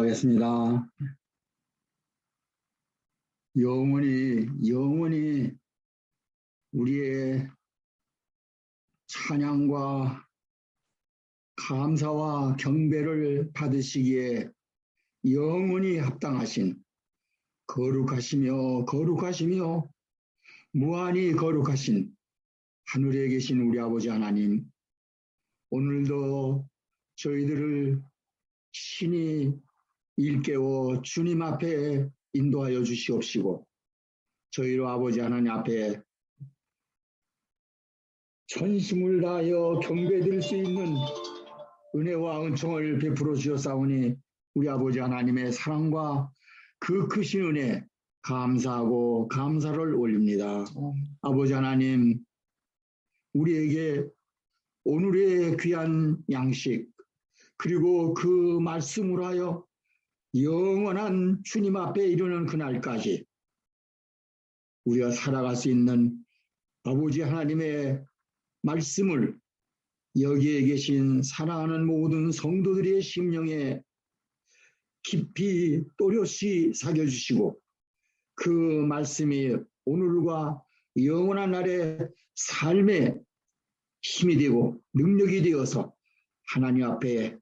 기도하겠습니다. 영원히 우리의 찬양과 감사와 경배를 받으시기에 영원히 합당하신 거룩하시며 무한히 거룩하신 하늘에 계신 우리 아버지 하나님, 오늘도 저희들을 신이 일깨워 주님 앞에 인도하여 주시옵시고, 저희로 아버지 하나님 앞에 전심을 다하여 경배드릴 수 있는 은혜와 은총을 베풀어 주셨사오니 우리 아버지 하나님의 사랑과 그 크신 은혜 감사하고 감사를 올립니다. 아버지 하나님, 우리에게 오늘의 귀한 양식 그리고 그 말씀을 하여 영원한 주님 앞에 이르는 그날까지 우리가 살아갈 수 있는 아버지 하나님의 말씀을 여기에 계신 사랑하는 모든 성도들의 심령에 깊이 또렷이 새겨주시고, 그 말씀이 오늘과 영원한 날의 삶의 힘이 되고 능력이 되어서 하나님 앞에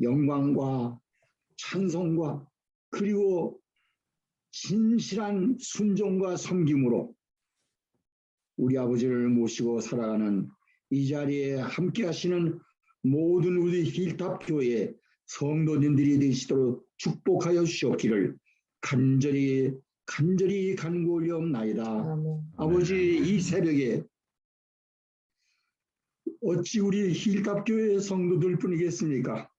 영광과 찬송과 그리고 진실한 순종과 섬김으로 우리 아버지를 모시고 살아가는 이 자리에 함께 하시는 모든 우리 힐탑 교회 성도님들이 되시도록 축복하여 주시옵기를 간절히 간구하옵나이다. 아버지, 이 새벽에 어찌 우리 힐탑 교회 성도들 뿐이겠습니까?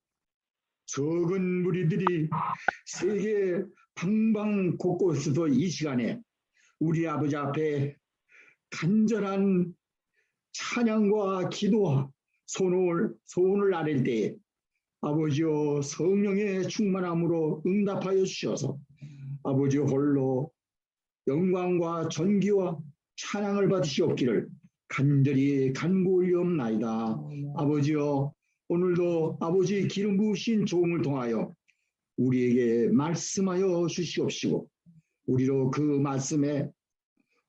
적은 무리들이 세계 방방 곳곳에서 이 시간에 우리 아버지 앞에 간절한 찬양과 기도와 소원을 아랠 때에 아버지여 성령의 충만함으로 응답하여 주셔서 아버지 홀로 영광과 존귀와 찬양을 받으시옵기를 간절히 간구하옵나이다. 아버지여, 오늘도 아버지 기름 부으신 종을 통하여 우리에게 말씀하여 주시옵시고, 우리로 그 말씀에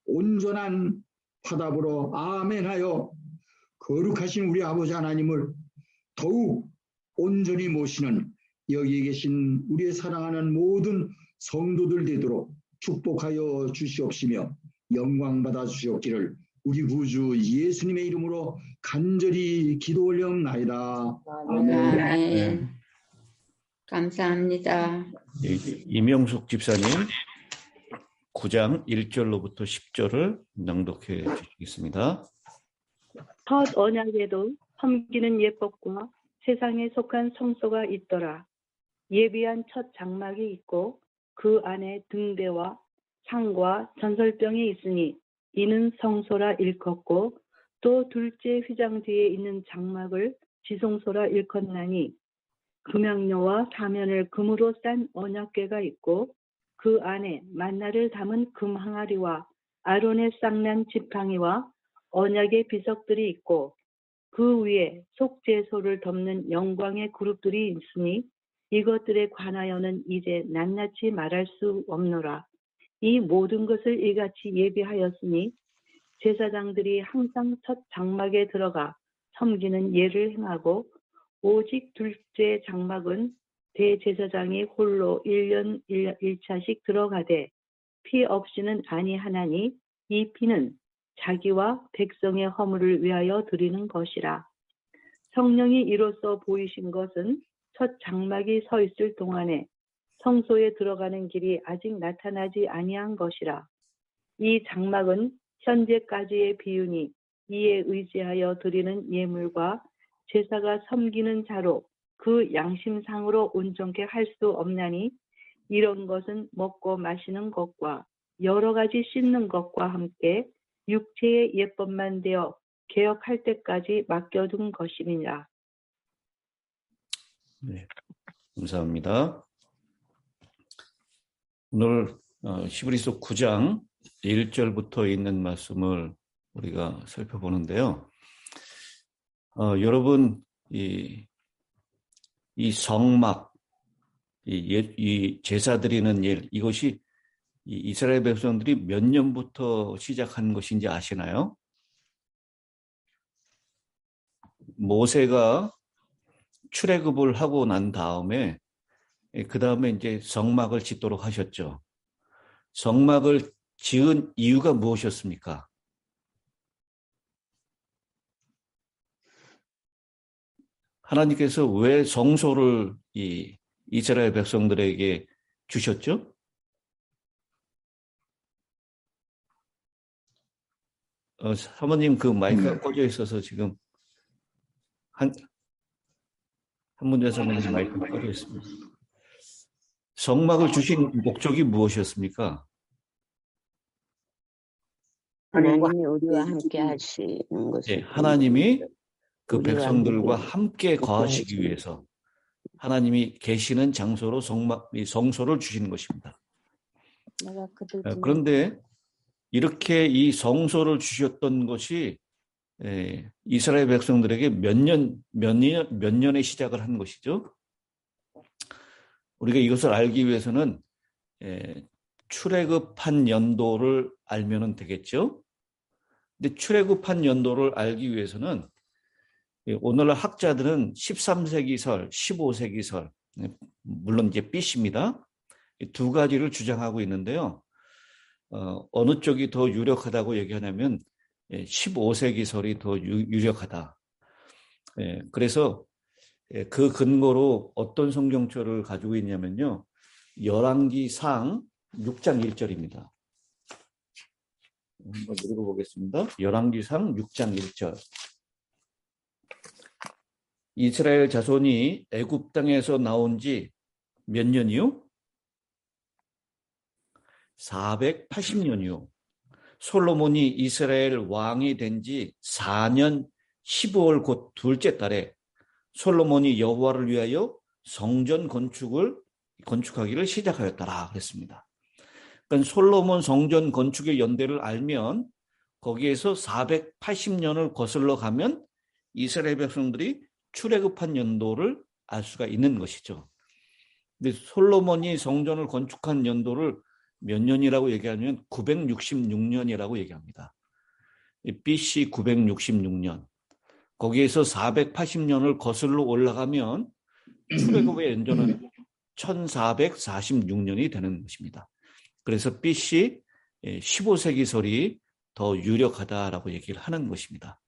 온전한 화답으로 아멘하여 거룩하신 우리 아버지 하나님을 더욱 온전히 모시는 여기에 계신 우리의 사랑하는 모든 성도들 되도록 축복하여 주시옵시며 영광 받아 주시옵기를 우리 구주 예수님의 이름으로 간절히 기도 올려옵나이다. 아멘. 네. 감사합니다. 이명숙 집사님 9장 1절로부터 10절을 낭독해 주시겠습니다. 첫 언약에도 섬기는 예법과 세상에 속한 성소가 있더라. 예비한 첫 장막이 있고 그 안에 등대와 상과 전설병이 있으니 이는 성소라 일컫고, 또 둘째 휘장 뒤에 있는 장막을 지성소라 일컫나니, 금양녀와 사면을 금으로 싼 언약궤가 있고 그 안에 만나를 담은 금 항아리와 아론의 쌍난 지팡이와 언약의 비석들이 있고, 그 위에 속죄소를 덮는 영광의 그룹들이 있으니 이것들에 관하여는 이제 낱낱이 말할 수 없노라. 이 모든 것을 이같이 예비하였으니 제사장들이 항상 첫 장막에 들어가 섬기는 예를 행하고, 오직 둘째 장막은 대제사장이 홀로 1년 1차씩 들어가되 피 없이는 아니하나니, 이 피는 자기와 백성의 허물을 위하여 드리는 것이라. 성령이 이로써 보이신 것은 첫 장막이 서 있을 동안에 성소에 들어가는 길이 아직 나타나지 아니한 것이라. 이 장막은 현재까지의 비유니 이에 의지하여 드리는 예물과 제사가 섬기는 자로 그 양심상으로 온전케 할 수 없나니, 이런 것은 먹고 마시는 것과 여러 가지 씻는 것과 함께 육체의 예법만 되어 개혁할 때까지 맡겨둔 것임이라. 네, 감사합니다. 오늘 히브리서 9장 1절부터 있는 말씀을 우리가 살펴보는데요. 여러분, 이 성막, 이 제사 드리는 일, 이것이 이 이스라엘 백성들이 몇 년부터 시작한 것인지 아시나요? 모세가 출애굽을 하고 난 다음에 그 다음에 이제 성막을 짓도록 하셨죠. 성막을 지은 이유가 무엇이었습니까? 하나님께서 왜 성소를 이 이스라엘 백성들에게 주셨죠? 사모님 그 마이크가 꺼져 있어서 지금 한문자 사모님 마이크가 꺼져 있습니다. 성막을 주신 목적이 무엇이었습니까? 하나님이 우리와 함께 하시는 것을 네, 하나님이 그 우리와 백성들과 함께 함께 거하시기 위해서 하나님이 계시는 장소로 성소를 주시는 것입니다. 그런데 이렇게 이 성소를 주셨던 것이 이스라엘 백성들에게 몇 년에 시작을 한 것이죠. 우리가 이것을 알기 위해서는 출애굽한 연도를 알면 되겠죠. 근데 출애굽한 연도를 알기 위해서는 오늘날 학자들은 13세기설, 15세기설, 물론 이제 BC입니다. 두 가지를 주장하고 있는데요. 어느 쪽이 더 유력하다고 얘기하냐면 15세기설이 더 유력하다. 그래서 그 근거로 어떤 성경처를 가지고 있냐면요. 열왕기상 6장 1절입니다. 한번 읽어보겠습니다. 열왕기상 6장 1절. 이스라엘 자손이 애굽 땅에서 나온 지 몇 년이요? 480년이요. 솔로몬이 이스라엘 왕이 된 지 4년 15월 곧 둘째 달에 솔로몬이 여호와를 위하여 성전 건축하기를 시작하였더라 그랬습니다. 그러니까 솔로몬 성전 건축의 연대를 알면 거기에서 480년을 거슬러 가면 이스라엘 백성들이 출애굽한 연도를 알 수가 있는 것이죠. 근데 솔로몬이 성전을 건축한 연도를 몇 년이라고 얘기하면 966년이라고 얘기합니다. BC 966년. 거기에서 480년을 거슬러 올라가면 출애굽의 연도는 1446년이 되는 것입니다. 그래서 BC 15세기설이 더 유력하다라고 얘기를 하는 것입니다.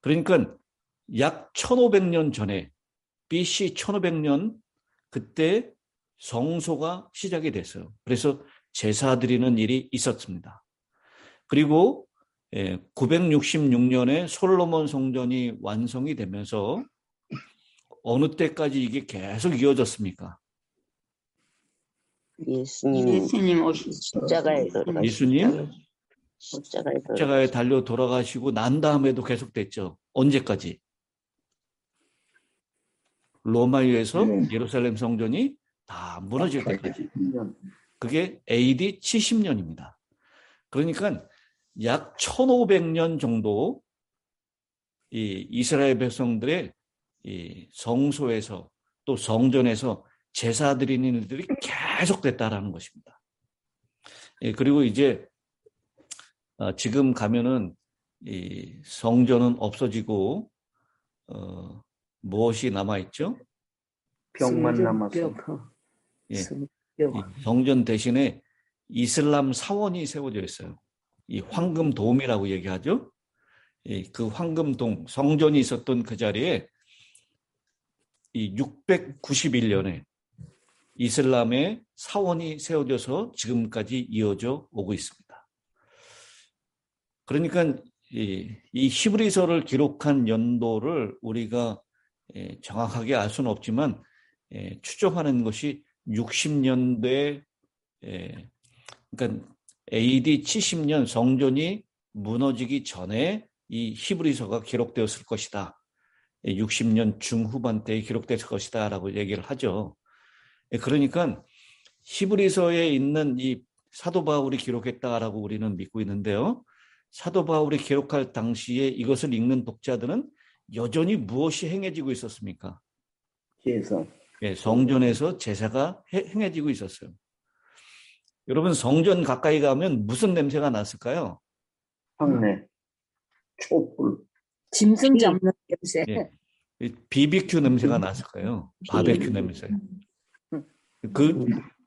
그러니까 약 1500년 전에 BC 1500년 그때 성소가 시작이 됐어요. 그래서 제사 드리는 일이 있었습니다. 그리고 966년에 솔로몬 성전이 완성이 되면서 어느 때까지 이게 계속 이어졌습니까? 예수님 오실 십자가에 돌아가시고 예수님 십자가에 달려 돌아가시고 난 다음에도 계속됐죠. 언제까지? 로마에서 예루살렘 성전이 다 무너질 때까지. 그게 AD 70년입니다. 그러니까 약 1500년 정도 이 이스라엘 백성들의 이 성소에서 또 성전에서 제사 드리는 일들이 계속됐다라는 것입니다. 그리고 이제 지금 가면은 이 성전은 없어지고 무엇이 남아 있죠? 벽만 남았어. 성전 대신에 이슬람 사원이 세워져 있어요. 이 황금돔이라고 얘기하죠. 그 황금돔 성전이 있었던 그 자리에 이 691년에 이슬람의 사원이 세워져서 지금까지 이어져 오고 있습니다. 그러니까 이 히브리서를 기록한 연도를 우리가 정확하게 알 수는 없지만 추정하는 것이 60년대 그러니까 AD 70년 성전이 무너지기 전에 이 히브리서가 기록되었을 것이다. 60년 중후반대에 기록됐을 것이다 라고 얘기를 하죠. 그러니까 히브리서에 있는 이 사도 바울이 기록했다라고 우리는 믿고 있는데요. 사도 바울이 기록할 당시에 이것을 읽는 독자들은 여전히 무엇이 행해지고 있었습니까? 제사. 예, 성전에서 제사가 행해지고 있었어요. 여러분 성전 가까이 가면 무슨 냄새가 났을까요? 황내, 촛불, 짐승 잡는 냄새. 예, BBQ 냄새가 났을까요? 바베큐 냄새.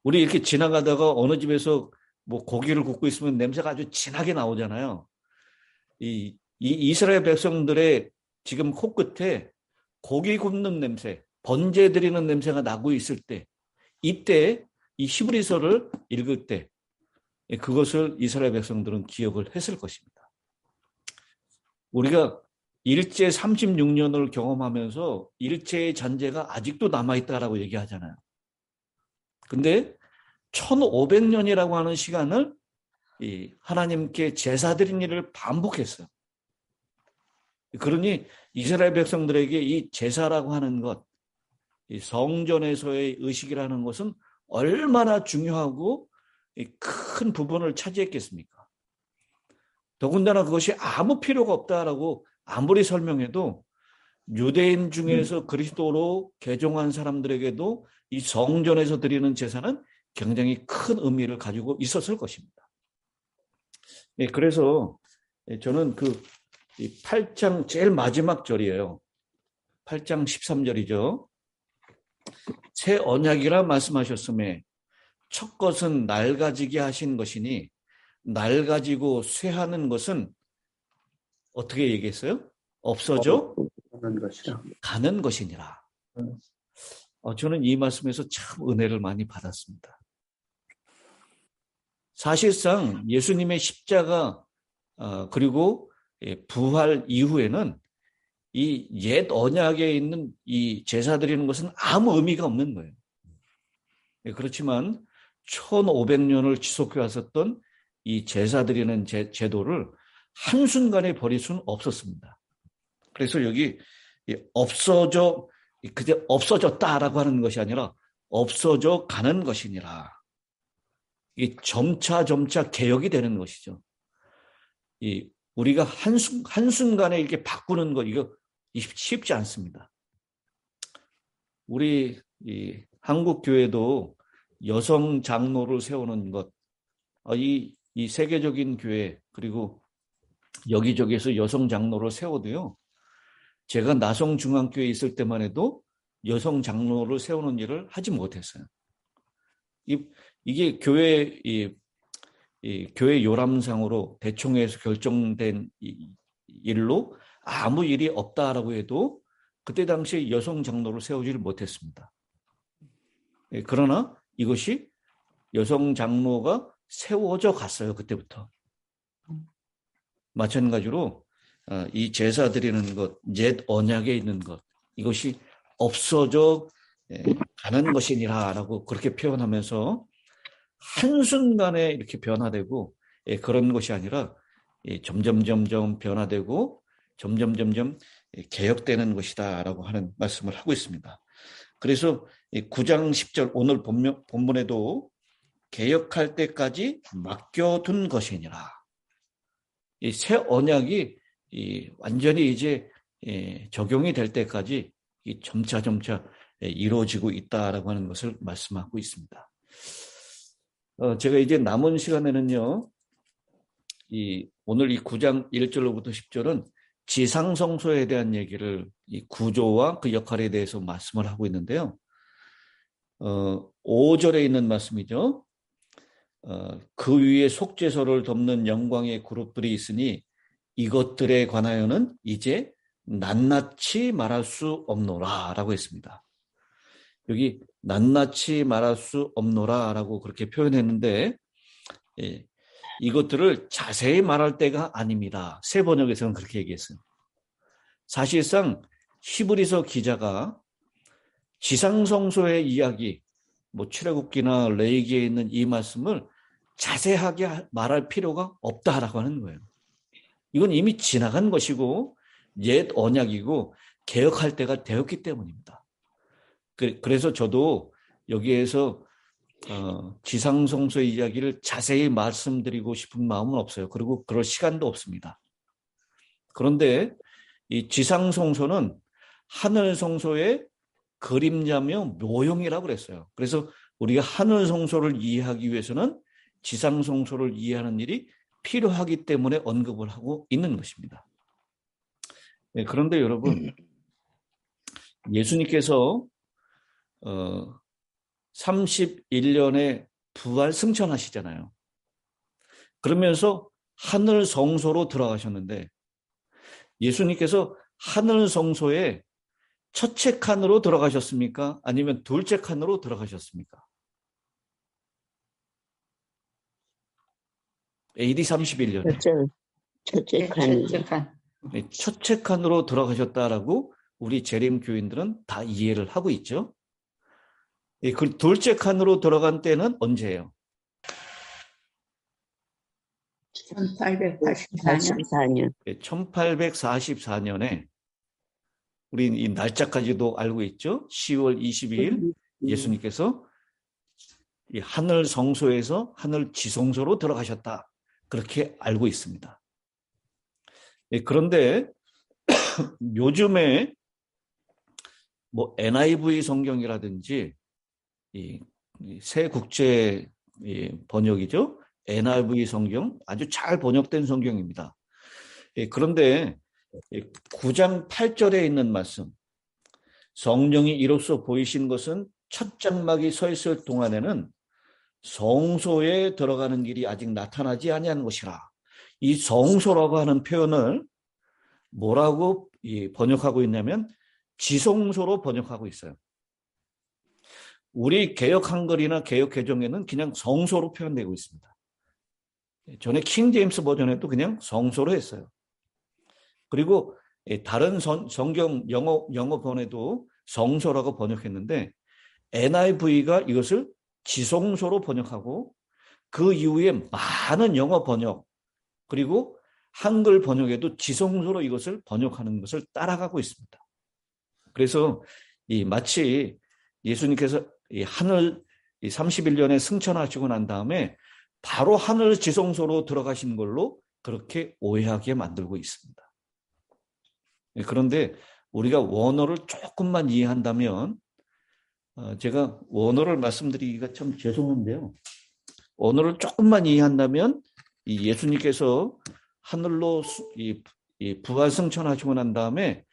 우리 이렇게 지나가다가 어느 집에서 뭐 고기를 굽고 있으면 냄새가 아주 진하게 나오잖아요. 이 이스라엘 백성들의 지금 코끝에 고기 굽는 냄새, 번제 드리는 냄새가 나고 있을 때, 이때 이 히브리서를 읽을 때 그것을 이스라엘 백성들은 기억을 했을 것입니다. 우리가 일제 36년을 경험하면서 일제의 잔재가 아직도 남아있다라고 얘기하잖아요. 근데 1500년이라고 하는 시간을 하나님께 제사 드린 일을 반복했어요. 그러니 이스라엘 백성들에게 이 제사라고 하는 것, 이 성전에서의 의식이라는 것은 얼마나 중요하고 큰 부분을 차지했겠습니까? 더군다나 그것이 아무 필요가 없다라고 아무리 설명해도 유대인 중에서 그리스도로 개종한 사람들에게도 이 성전에서 드리는 제사는 굉장히 큰 의미를 가지고 있었을 것입니다. 예, 그래서 저는 그 8장 제일 마지막 절이에요. 8장 13절이죠. 새 언약이라 말씀하셨음에 첫 것은 낡아지게 하신 것이니 낡아지고 쇠하는 것은 어떻게 얘기했어요? 없어져 가는 것이니라. 저는 이 말씀에서 참 은혜를 많이 받았습니다. 사실상 예수님의 십자가 그리고 부활 이후에는 이 옛 언약에 있는 이 제사 드리는 것은 아무 의미가 없는 거예요. 그렇지만 1500년을 지속해 왔었던 이 제사 드리는 제도를 한순간에 버릴 수는 없었습니다. 그래서 여기 그저 없어졌다라고 하는 것이 아니라 없어져 가는 것이니라. 이 점차 개혁이 되는 것이죠. 우리가 한순간에 이렇게 바꾸는 것, 이거 쉽지 않습니다. 우리 한국 교회도 여성 장로를 세우는 것, 이 세계적인 교회 그리고 여기저기에서 여성 장로를 세워도요. 제가 나성중앙교회에 있을 때만 해도 여성 장로를 세우는 일을 하지 못했어요. 이게 교회 요람상으로 대총회에서 결정된 일로 아무 일이 없다라고 해도 그때 당시에 여성 장로를 세우지를 못했습니다. 그러나 이것이 여성 장로가 세워져 갔어요. 그때부터. 마찬가지로 이 제사 드리는 것, 옛 언약에 있는 것, 이것이 없어져 가는 것이니라라고 그렇게 표현하면서 한순간에 이렇게 변화되고 그런 것이 아니라 점점 변화되고 점점 개혁되는 것이다라고 하는 말씀을 하고 있습니다. 그래서 9장 10절 오늘 본문에도 개혁할 때까지 맡겨둔 것이니라. 이 새 언약이 완전히 이제 적용이 될 때까지 점차 이루어지고 있다라고 하는 것을 말씀하고 있습니다. 제가 이제 남은 시간에는요, 오늘 이 9장 1절로부터 10절은 지상성소에 대한 얘기를 이 구조와 그 역할에 대해서 말씀을 하고 있는데요. 5절에 있는 말씀이죠. 그 위에 속죄소를 덮는 영광의 그룹들이 있으니 이것들에 관하여는 이제 낱낱이 말할 수 없노라 라고 했습니다. 여기 낱낱이 말할 수 없노라 라고 그렇게 표현했는데 이것들을 자세히 말할 때가 아닙니다. 새 번역에서는 그렇게 얘기했어요. 사실상 히브리서 기자가 지상성소의 이야기, 출애굽기나 레위기에 있는 이 말씀을 자세하게 말할 필요가 없다라고 하는 거예요. 이건 이미 지나간 것이고 옛 언약이고 개혁할 때가 되었기 때문입니다. 그래서 저도 여기에서 지상성소의 이야기를 자세히 말씀드리고 싶은 마음은 없어요. 그리고 그럴 시간도 없습니다. 그런데 이 지상성소는 하늘성소의 그림자며 모형이라고 그랬어요. 그래서 우리가 하늘 성소를 이해하기 위해서는 지상 성소를 이해하는 일이 필요하기 때문에 언급을 하고 있는 것입니다. 네, 그런데 여러분, 예수님께서 31년에 부활 승천하시잖아요. 그러면서 하늘 성소로 들어가셨는데 예수님께서 하늘 성소에 첫째 칸으로 들어가셨습니까? 아니면 둘째 칸으로 들어가셨습니까? AD 31년에 첫째 칸. 첫째 칸으로 들어가셨다라고 우리 재림 교인들은 다 이해를 하고 있죠. 그 둘째 칸으로 들어간 때는 언제예요? 1884년. 1844년에 우리 이 날짜까지도 알고 있죠. 10월 22일 예수님께서 이 하늘 성소에서 하늘 지성소로 들어가셨다. 그렇게 알고 있습니다. 그런데 요즘에 뭐 NIV 성경이라든지 이 새 국제 번역이죠. NIV 성경 아주 잘 번역된 성경입니다. 그런데 9장 8절에 있는 말씀, 성령이 이로써 보이신 것은 첫 장막이 서 있을 동안에는 성소에 들어가는 길이 아직 나타나지 아니한 것이라. 이 성소라고 하는 표현을 뭐라고 번역하고 있냐면 지성소로 번역하고 있어요. 우리 개역 한글이나 개역 개정에는 그냥 성소로 표현되고 있습니다. 전에 킹 제임스 버전에도 그냥 성소로 했어요. 그리고 다른 성경 영어본에도 성소라고 번역했는데 NIV가 이것을 지성소로 번역하고 그 이후에 많은 영어 번역 그리고 한글 번역에도 지성소로 이것을 번역하는 것을 따라가고 있습니다. 그래서 마치 예수님께서 하늘 31년에 승천하시고 난 다음에 바로 하늘 지성소로 들어가신 걸로 그렇게 오해하게 만들고 있습니다. 그런데 우리가 원어를 조금만 이해한다면 제가 원어를 말씀드리기가 참 죄송한데요. 원어를 조금만 이해한다면 이 예수님께서 하늘로 부활 승천하시고 난 다음에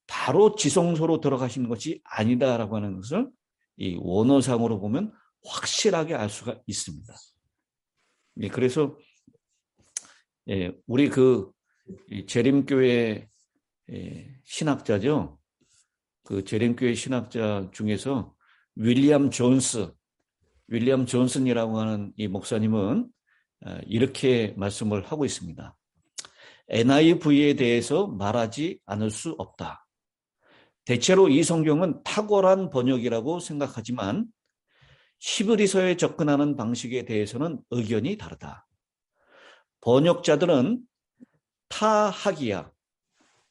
바로 지성소로 들어가신 것이 아니다라고 하는 것을 이 원어상으로 보면 확실하게 알 수가 있습니다. 그래서 우리 그 재림교회 신학자죠. 그 재림교회 신학자 중에서 윌리엄 존슨이라고 하는 이 목사님은 이렇게 말씀을 하고 있습니다. NIV에 대해서 말하지 않을 수 없다. 대체로 이 성경은 탁월한 번역이라고 생각하지만 히브리서에 접근하는 방식에 대해서는 의견이 다르다. 번역자들은 타하기야,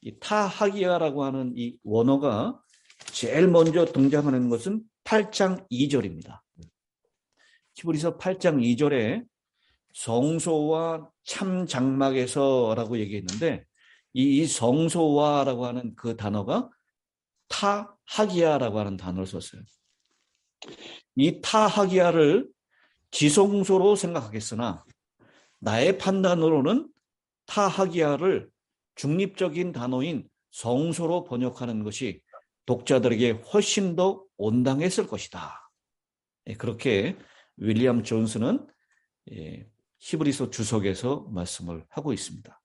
이 타하기야라고 하는 이 원어가 제일 먼저 등장하는 것은 8장 2절입니다. 히브리서 8장 2절에 성소와 참 장막에서라고 얘기했는데 이 성소와라고 하는 그 단어가 타하기야라고 하는 단어를 썼어요. 이 타하기야를 지성소로 생각하겠으나 나의 판단으로는 타하기야를 중립적인 단어인 성소로 번역하는 것이 독자들에게 훨씬 더 온당했을 것이다. 그렇게 윌리엄 존슨은 히브리서 주석에서 말씀을 하고 있습니다.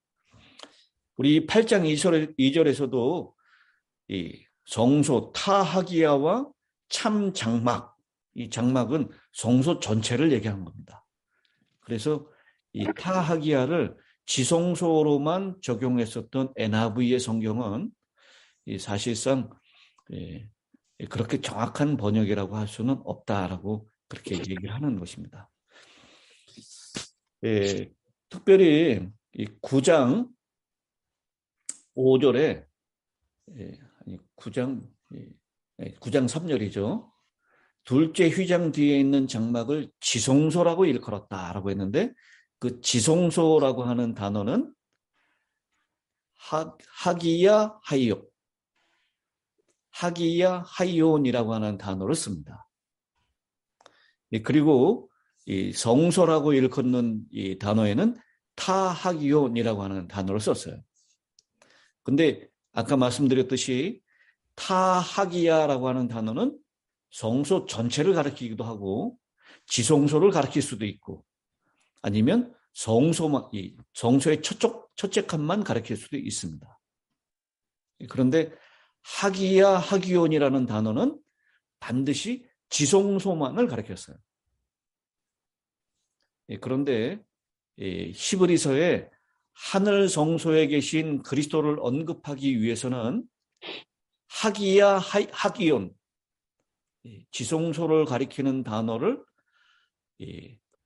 우리 8장 2절에서도 이 성소 타하기야와 참 장막, 이 장막은 성소 전체를 얘기하는 겁니다. 그래서 이 타하기야를 지성소로만 적용했었던 NIV의 성경은 사실상 그렇게 정확한 번역이라고 할 수는 없다라고 그렇게 얘기를 하는 것입니다. 특별히 이 9장 5절에 9장 3절이죠. 둘째 휘장 뒤에 있는 장막을 지성소라고 일컬었다라고 했는데 그 지성소라고 하는 단어는 하기야 하이요. 하기야 하이온이라고 하는 단어를 씁니다. 그리고 이 성소라고 일컫는 이 단어에는 타하기온이라고 하는 단어를 썼어요. 근데 아까 말씀드렸듯이 타하기야라고 하는 단어는 성소 전체를 가리키기도 하고 지성소를 가리킬 수도 있고 아니면 성소의 첫째 칸만 가리킬 수도 있습니다. 그런데 하기야 하기온이라는 단어는 반드시 지성소만을 가리켰어요. 그런데 히브리서에 하늘 성소에 계신 그리스도를 언급하기 위해서는 하기야 하기온, 지성소를 가리키는 단어를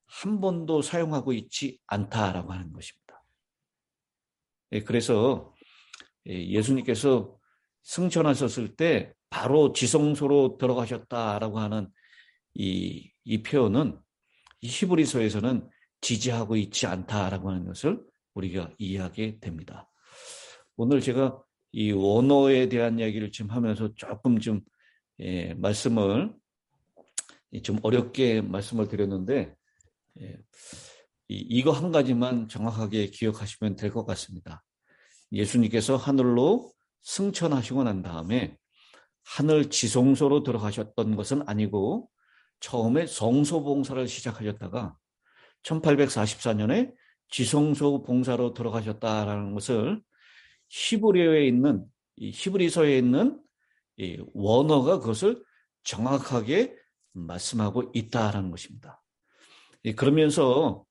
한 번도 사용하고 있지 않다라고 하는 것입니다. 그래서 예수님께서 승천하셨을 때 바로 지성소로 들어가셨다라고 하는 이 표현은 이 히브리서에서는 지지하고 있지 않다라고 하는 것을 우리가 이해하게 됩니다. 오늘 제가 이 원어에 대한 이야기를 지금 하면서 조금 좀 말씀을 좀 어렵게 말씀을 드렸는데 이거 한 가지만 정확하게 기억하시면 될 것 같습니다. 예수님께서 하늘로 승천하시고 난 다음에 하늘 지성소로 들어가셨던 것은 아니고 처음에 성소 봉사를 시작하셨다가 1844년에 지성소 봉사로 들어가셨다라는 것을 히브리어에 있는 히브리서에 있는 이 원어가 그것을 정확하게 말씀하고 있다라는 것입니다. 그러면서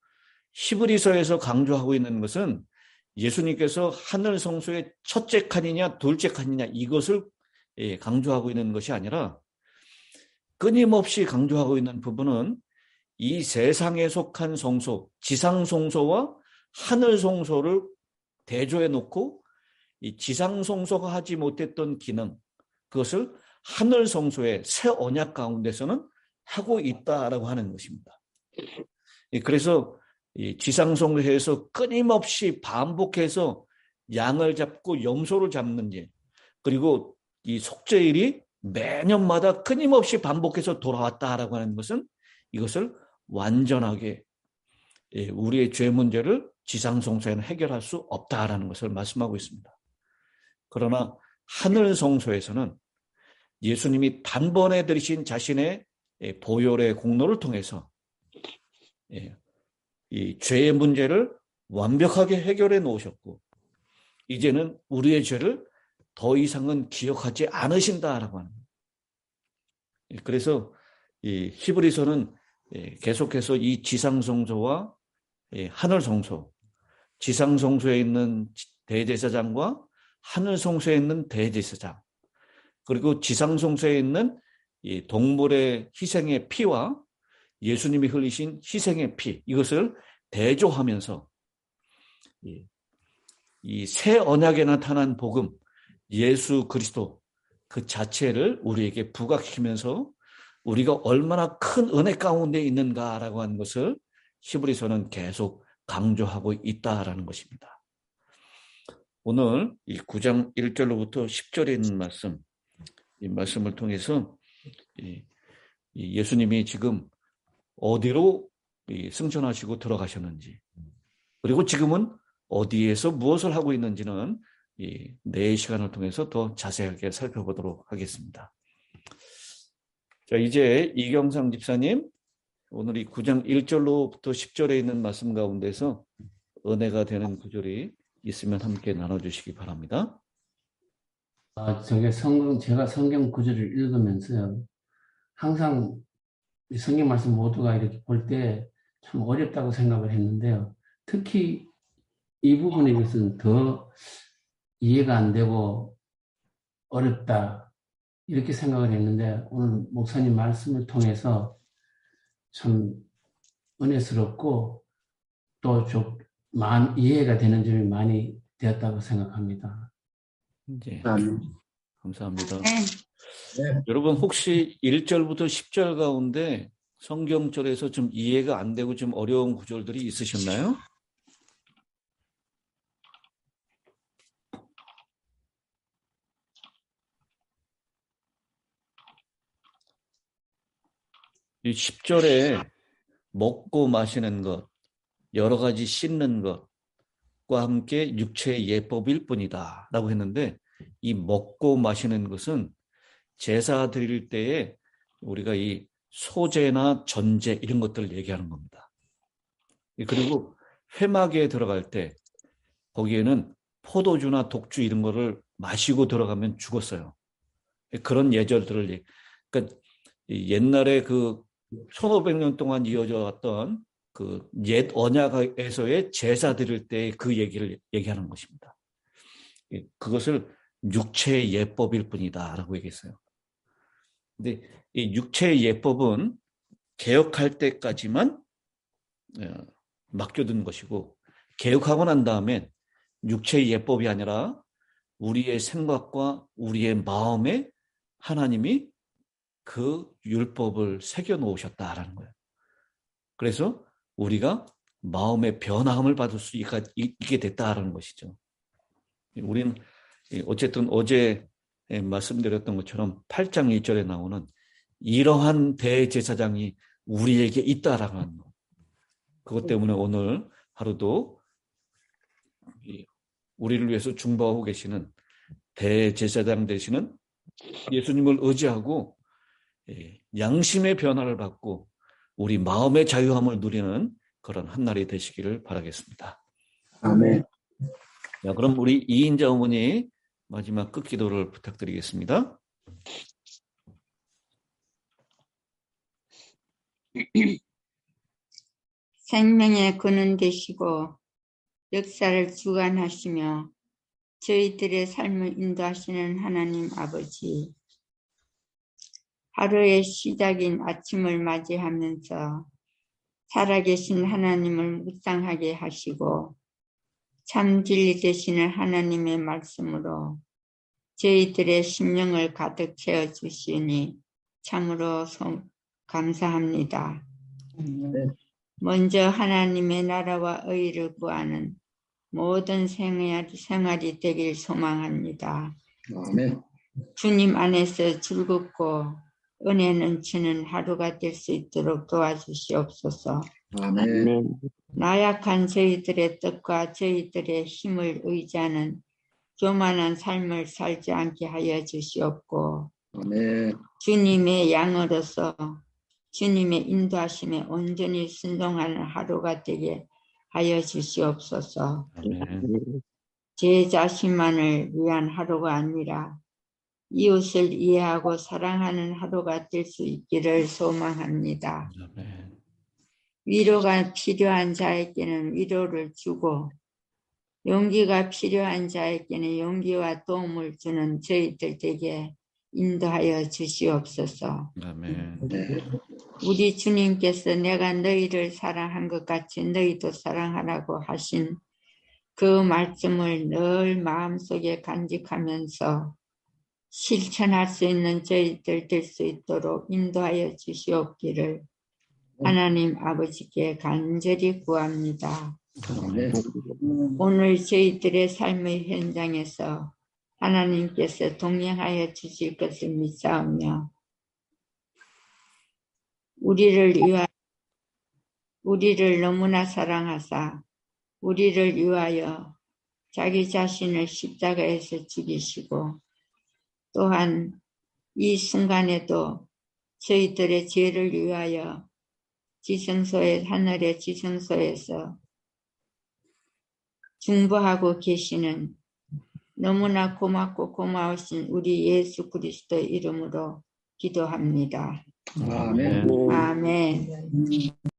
히브리서에서 강조하고 있는 것은 예수님께서 하늘 성소의 첫째 칸이냐 둘째 칸이냐 이것을 강조하고 있는 것이 아니라 끊임없이 강조하고 있는 부분은 이 세상에 속한 성소, 지상 성소와 하늘 성소를 대조해 놓고 이 지상 성소가 하지 못했던 기능, 그것을 하늘 성소의 새 언약 가운데서는 하고 있다라고 하는 것입니다. 그래서 이 지상 성소에서 끊임없이 반복해서 양을 잡고 염소를 잡는 일, 그리고 이 속죄일이 매년마다 끊임없이 반복해서 돌아왔다라고 하는 것은 이것을 완전하게 우리의 죄 문제를 지상 성소에는 해결할 수 없다라는 것을 말씀하고 있습니다. 그러나 하늘 성소에서는 예수님이 단번에 들이신 자신의 보혈의 공로를 통해서 이 죄의 문제를 완벽하게 해결해 놓으셨고 이제는 우리의 죄를 더 이상은 기억하지 않으신다라고 하는 거예요. 그래서 이 히브리서는 계속해서 이 지상 성소와 하늘 성소, 지상 성소에 있는 대제사장과 하늘 성소에 있는 대제사장, 그리고 지상 성소에 있는 이 동물의 희생의 피와 예수님이 흘리신 희생의 피, 이것을 대조하면서 이 새 언약에 나타난 복음, 예수 그리스도 그 자체를 우리에게 부각시키면서 우리가 얼마나 큰 은혜 가운데 있는가라고 하는 것을 히브리서는 계속 강조하고 있다라는 것입니다. 오늘 이 9장 1절로부터 10절에 있는 말씀, 이 말씀을 통해서 예수님이 지금 어디로 승천하시고 들어가셨는지, 그리고 지금은 어디에서 무엇을 하고 있는지는 내일 시간을 통해서 더 자세하게 살펴보도록 하겠습니다. 자, 이제 이경상 집사님, 오늘 이 9장 1절로부터 10절에 있는 말씀 가운데서 은혜가 되는 구절이 있으면 함께 나눠주시기 바랍니다. 제가 성경 구절을 읽으면서요, 항상 성경 말씀 모두가 이렇게 볼 때 참 어렵다고 생각을 했는데요. 특히 이 부분에 대해서는 더 이해가 안 되고 어렵다, 이렇게 생각을 했는데 오늘 목사님 말씀을 통해서 참 은혜스럽고 또 좀 이해가 되는 점이 많이 되었다고 생각합니다. 네, 감사합니다. 여러분 혹시 1절부터 10절 가운데 성경절에서 좀 이해가 안 되고 좀 어려운 구절들이 있으셨나요? 이 10절에 먹고 마시는 것, 여러 가지 씻는 것과 함께 육체의 예법일 뿐이다 라고 했는데, 이 먹고 마시는 것은 제사 드릴 때에 우리가 이 소제나 전제 이런 것들을 얘기하는 겁니다. 그리고 회막에 들어갈 때 거기에는 포도주나 독주 이런 거를 마시고 들어가면 죽었어요. 그런 예절들을, 그러니까 옛날에 그 1500년 동안 이어져 왔던 그 옛 언약에서의 제사 드릴 때 그 얘기를 얘기하는 것입니다. 그것을 육체의 예법일 뿐이다라고 얘기했어요. 근데 이 육체의 예법은 개혁할 때까지만 맡겨둔 것이고, 개혁하고 난 다음에 육체의 예법이 아니라 우리의 생각과 우리의 마음에 하나님이 그 율법을 새겨 놓으셨다라는 거예요. 그래서 우리가 마음의 변화함을 받을 수 있게 됐다라는 것이죠. 우리는 어쨌든 어제 말씀드렸던 것처럼 8장 1절에 나오는 이러한 대제사장이 우리에게 있다라고 하는 것. 그것 때문에 오늘 하루도 우리를 위해서 중보하고 계시는 대제사장 되시는 예수님을 의지하고 양심의 변화를 받고 우리 마음의 자유함을 누리는 그런 한 날이 되시기를 바라겠습니다. 아멘. 자, 그럼 우리 이인자 어머니 마지막 끝기도를 부탁드리겠습니다. 생명의 근원 되시고 역사를 주관하시며 저희들의 삶을 인도하시는 하나님 아버지, 하루의 시작인 아침을 맞이하면서 살아계신 하나님을 묵상하게 하시고 참 진리 되시는 하나님의 말씀으로 저희들의 심령을 가득 채워주시니 참으로 감사합니다. 먼저 하나님의 나라와 의를 구하는 모든 생활이 되길 소망합니다. 아멘. 주님 안에서 즐겁고 은혜 넘치는 하루가 될 수 있도록 도와주시옵소서. 아멘. 아멘. 나약한 저희들의 뜻과 저희들의 힘을 의지하는 교만한 삶을 살지 않게 하여 주시옵고, 아멘. 주님의 양으로서 주님의 인도하심에 온전히 순종하는 하루가 되게 하여 주시옵소서. 아멘. 제 자신만을 위한 하루가 아니라 이웃을 이해하고 사랑하는 하루가 될 수 있기를 소망합니다. 아멘. 위로가 필요한 자에게는 위로를 주고 용기가 필요한 자에게는 용기와 도움을 주는 저희들 되게 인도하여 주시옵소서. 아멘. 우리 주님께서 내가 너희를 사랑한 것 같이 너희도 사랑하라고 하신 그 말씀을 늘 마음속에 간직하면서 실천할 수 있는 저희들 될 수 있도록 인도하여 주시옵기를 하나님 아버지께 간절히 구합니다. 아멘. 오늘 저희들의 삶의 현장에서 하나님께서 동행하여 주실 것을 믿사오며 우리를 너무나 사랑하사 우리를 위하여 자기 자신을 십자가에서 죽이시고 또한 이 순간에도 저희들의 죄를 위하여 하늘의 지성소에서 중보하고 계시는 너무나 고맙고 고마우신 우리 예수 그리스도의 이름으로 기도합니다. 아멘. 아멘.